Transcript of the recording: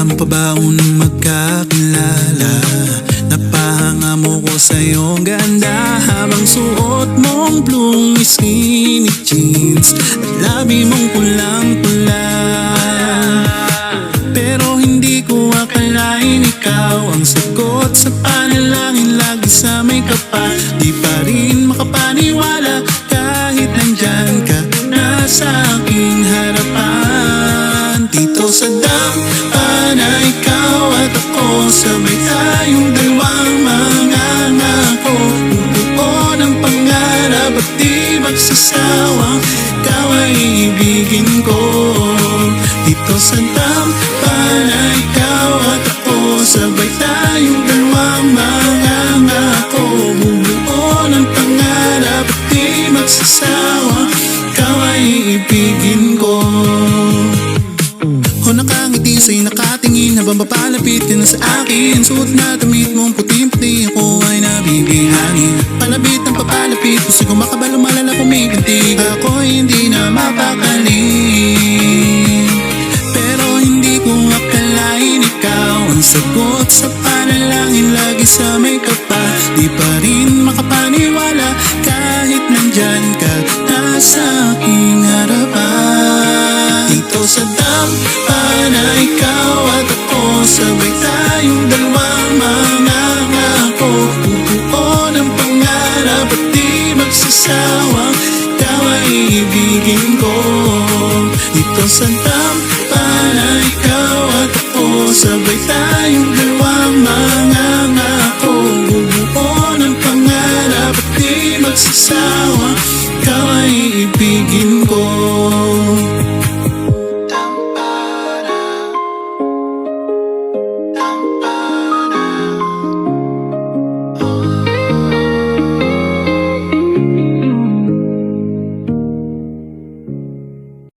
mo pa ba unang magkakilala? Napahanga mo ko sa iyong ganda habang suot mong blue skinny jeans at labi mong pulang-pula. Pero hindi ko akalain ikaw ang sagot sa panalangin lagi sa may kapal. Di pa rin makapaniwala kahit nandyan ka na sa aking harapan. Dito sa daan na ikaw at ako, sabay tayong dalawang mangangako. Bubuo ng pangarap at di magsasawang ikaw ay ibigin ko. Dito sa daan na ikaw at ako, sabay tayong dalawang mangangako. Bubuo ng pangarap at di magsasawang ikaw ay ibigin ko. O nakangiti sa'y nakatingin habang papalapit ka na sa akin. Suot na damit mong puting-puti, ako ay nabibihani. Palapit ng papalapit, gusto ko makabalo malala kumikinti. Ako hindi na mapakali, pero hindi ko akalain ikaw ang sagot sa panalangin lagi sa may kapal. Di pa rin makapaniwala kahit nandyan ka na sa aking harapan. Dito sa daan na ikaw at ako, sabay tayong dalawang mangangako. Bubuo ng pangarap at di magsasawang ikaw ay ibigin ko. Dito sa daan